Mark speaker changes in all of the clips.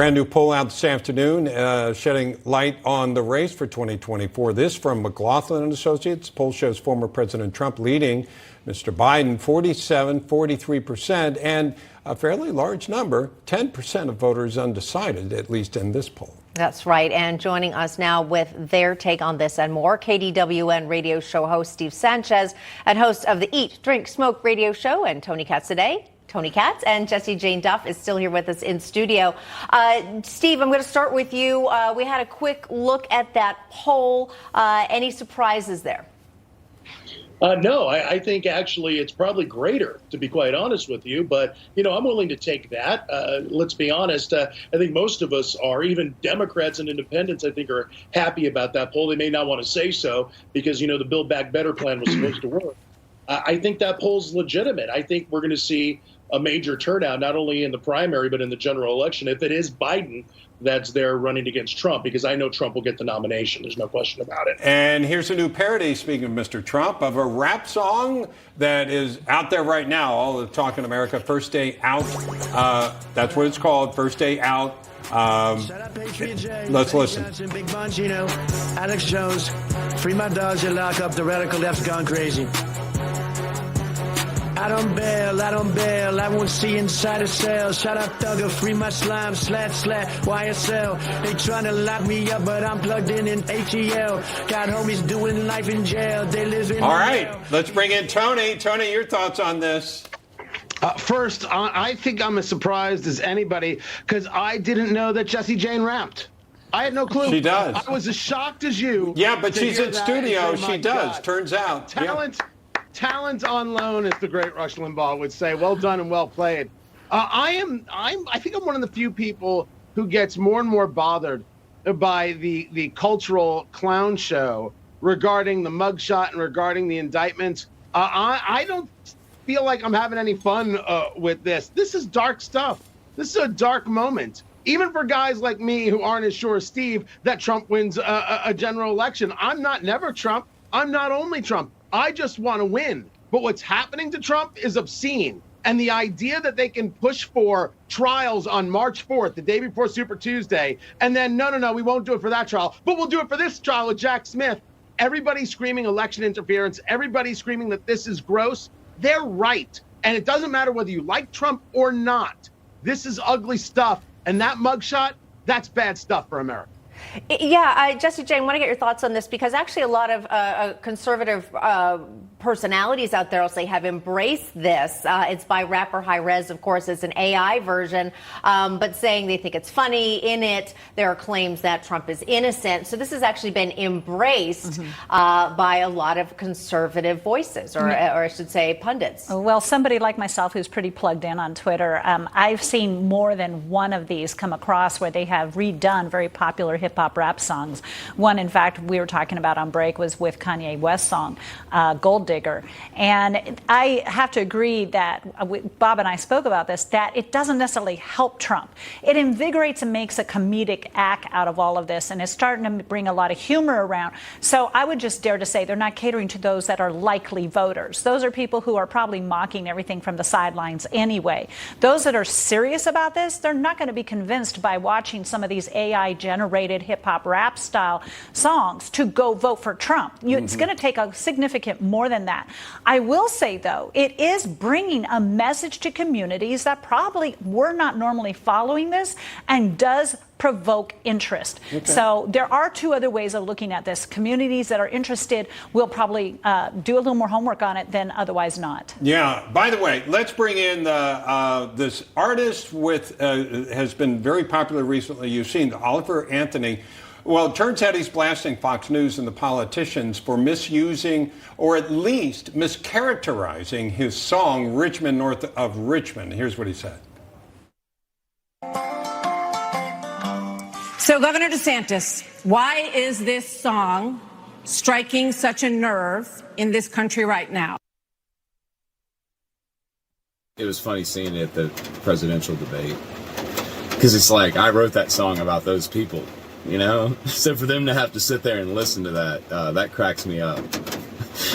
Speaker 1: Brand new poll out this afternoon, shedding light on the race for 2024. This from McLaughlin and Associates. Poll shows former President Trump leading Mr. Biden 43%, and a fairly large number, 10% of voters undecided, at least in this poll.
Speaker 2: That's right. And joining us now with their take on this and more, KDWN radio show host Steve Sanchez and host of the Eat, Drink, Smoke radio show, and Tony Katz today. Tony Katz, and Jessie Jane Duff is still here with us in studio. Steve, I'm going to start with you. We had a quick look at that poll. Any surprises there?
Speaker 3: No, I think actually it's probably greater, to be quite honest with you. But, I'm willing to take that. Let's be honest. I think most of us are, even Democrats and independents, I think, are happy about that poll. They may not want to say so because, the Build Back Better plan was supposed to work. I think that poll's legitimate. I think we're going to see a major turnout, not only in the primary, but in the general election, if it is Biden that's there running against Trump, because I know Trump will get the nomination. There's no question about it.
Speaker 1: And here's a new parody, speaking of Mr. Trump, of a rap song that is out there right now, all the talk in America, First Day Out. That's what it's called, First Day Out. Let's listen.
Speaker 4: Alex Jones, free my dogs and lock up the radical left's gone crazy. I don't bail, I won't see inside a cell. Shout out Thugger, free my slime, slat, YSL. They trying to lock me up, but I'm plugged in ATL. Got homies doing life in jail, they live in
Speaker 1: All right, let's bring in Tony. Tony, your thoughts on this?
Speaker 5: First, I think I'm as surprised as anybody because I didn't know that Jessie Jane rapped. I had no clue.
Speaker 1: She does.
Speaker 5: I was as shocked as you.
Speaker 1: Yeah, but she's in studio. She does, turns out.
Speaker 5: Talent on loan, as the great Rush Limbaugh would say. Well done and well played. I think I'm one of the few people who gets more and more bothered by the cultural clown show regarding the mugshot and regarding the indictments. I don't feel like I'm having any fun with this. This is dark stuff. This is a dark moment. Even for guys like me who aren't as sure as Steve that Trump wins a general election. I'm not never Trump. I'm not only Trump. I just want to win. But what's happening to Trump is obscene. And the idea that they can push for trials on March 4th, the day before Super Tuesday, and then, no, we won't do it for that trial, but we'll do it for this trial with Jack Smith. Everybody's screaming election interference. Everybody's screaming that this is gross. They're right. And it doesn't matter whether you like Trump or not. This is ugly stuff. And that mugshot, that's bad stuff for America.
Speaker 2: Yeah, Jessie Jane, I want to get your thoughts on this because actually a lot of conservative personalities out there, I'll say, have embraced this. It's by rapper High Res, of course. It's an AI version, but saying they think it's funny. In it, there are claims that Trump is innocent. So this has actually been embraced by a lot of conservative voices, or I should say pundits.
Speaker 6: Well, somebody like myself who's pretty plugged in on Twitter, I've seen more than one of these come across where they have redone very popular hip-hop rap songs. One, in fact, we were talking about on break was with Kanye West's song, Gold Digger. And I have to agree that Bob and I spoke about this, that it doesn't necessarily help Trump. It invigorates and makes a comedic act out of all of this, and it's starting to bring a lot of humor around. So I would just dare to say they're not catering to those that are likely voters. Those are people who are probably mocking everything from the sidelines anyway. Those that are serious about this, they're not going to be convinced by watching some of these AI-generated hip-hop rap style songs to go vote for Trump. It's going to take a significant more than that. I will say, though, it is bringing a message to communities that probably were not normally following this and does provoke interest. Okay. So there are two other ways of looking at this. Communities that are interested will probably do a little more homework on it than otherwise not.
Speaker 1: Yeah. By the way, let's bring in this artist with has been very popular recently. You've seen Oliver Anthony. Well, it turns out he's blasting Fox News and the politicians for misusing or at least mischaracterizing his song, Richmond North of Richmond. Here's what he said.
Speaker 7: So, Governor DeSantis, why is this song striking such a nerve in this country right now?
Speaker 8: It was funny seeing it at the presidential debate because it's like I wrote that song about those people. You know, so for them to have to sit there and listen to that, that cracks me up.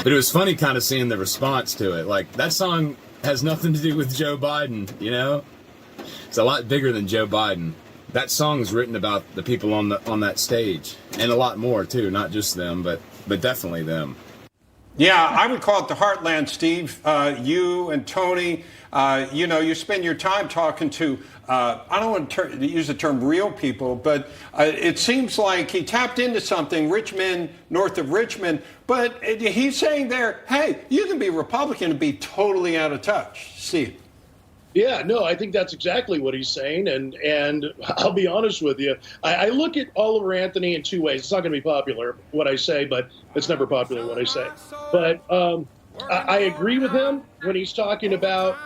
Speaker 8: But it was funny kind of seeing the response to it. Like, that song has nothing to do with Joe Biden, you know? It's a lot bigger than Joe Biden. that song's written about the people on that stage, and a lot more too, not just them, but definitely them.
Speaker 1: Yeah, I would call it the heartland, Steve. You and Tony, you spend your time talking to, I don't want to use the term real people, but it seems like he tapped into something, rich men north of Richmond, but he's saying there, hey, you can be Republican and be totally out of touch. Steve.
Speaker 3: Yeah, no, I think that's exactly what he's saying. And I'll be honest with you. I look at Oliver Anthony in two ways. It's not going to be popular, what I say, but it's never popular, what I say. But I agree with him when he's talking about,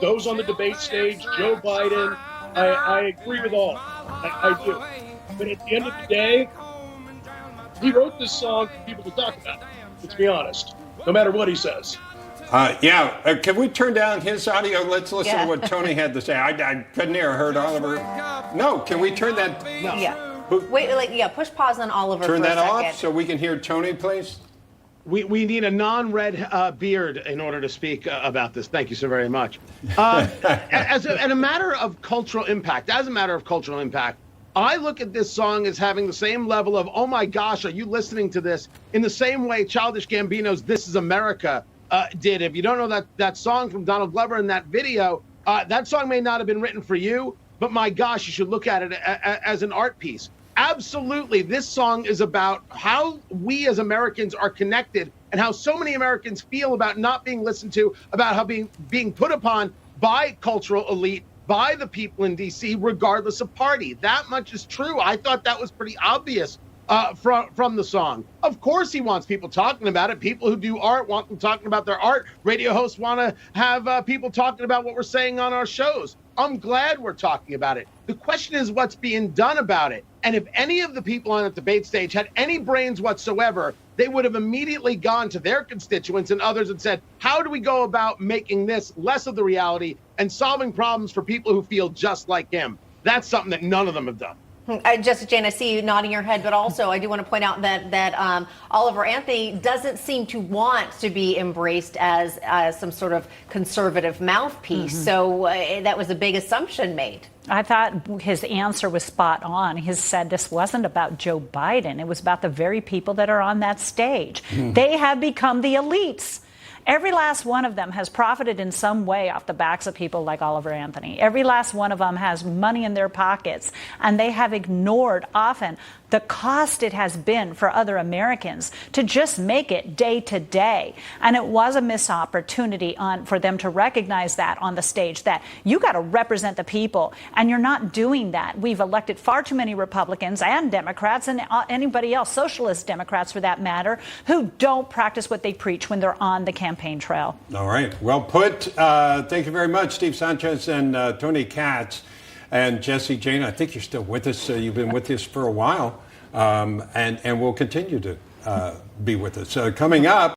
Speaker 3: those on the debate stage, Joe Biden. I agree with all. I do. But at the end of the day, he wrote this song for people to talk about. Let's be honest, no matter what he says.
Speaker 1: Can we turn down his audio? Let's listen to what Tony had to say. I couldn't hear. I heard Oliver. No, can we turn that?
Speaker 2: No. Yeah. Push pause on Oliver
Speaker 1: turn
Speaker 2: for a
Speaker 1: that
Speaker 2: second.
Speaker 1: off so we can hear Tony, please.
Speaker 5: We need a non-red beard in order to speak about this. Thank you so very much. As a matter of cultural impact, I look at this song as having the same level of, oh my gosh, are you listening to this? In the same way Childish Gambino's "This Is America" did. If you don't know that song from Donald Glover in that video, that song may not have been written for you, but my gosh, you should look at it as an art piece. Absolutely, this song is about how we as Americans are connected and how so many Americans feel about not being listened to, about how being put upon by cultural elite, by the people in D.C., regardless of party. That much is true. I thought that was pretty obvious from the song. Of course he wants people talking about it. People who do art want them talking about their art. Radio hosts want to have people talking about what we're saying on our shows. I'm glad we're talking about it. The question is what's being done about it. And if any of the people on the debate stage had any brains whatsoever, they would have immediately gone to their constituents and others and said, how do we go about making this less of the reality and solving problems for people who feel just like him? That's something that none of them have done.
Speaker 2: Justice Jane, I see you nodding your head, but also I do want to point out that Oliver Anthony doesn't seem to want to be embraced as some sort of conservative mouthpiece. Mm-hmm. So that was a big assumption made.
Speaker 6: I thought his answer was spot on. He said this wasn't about Joe Biden. It was about the very people that are on that stage. Mm. They have become the elites. Every last one of them has profited in some way off the backs of people like Oliver Anthony. Every last one of them has money in their pockets, and they have ignored often the cost it has been for other Americans to just make it day to day. And it was a missed opportunity for them to recognize that on the stage, that you got to represent the people, and you're not doing that. We've elected far too many Republicans and Democrats and anybody else, socialist Democrats for that matter, who don't practice what they preach when they're on the campaign trail. All
Speaker 1: right. Well put. Thank you very much, Steve Sanchez and Tony Katz. And Jesse Jane, I think you're still with us. You've been with us for a while, and will continue to be with us. Coming up.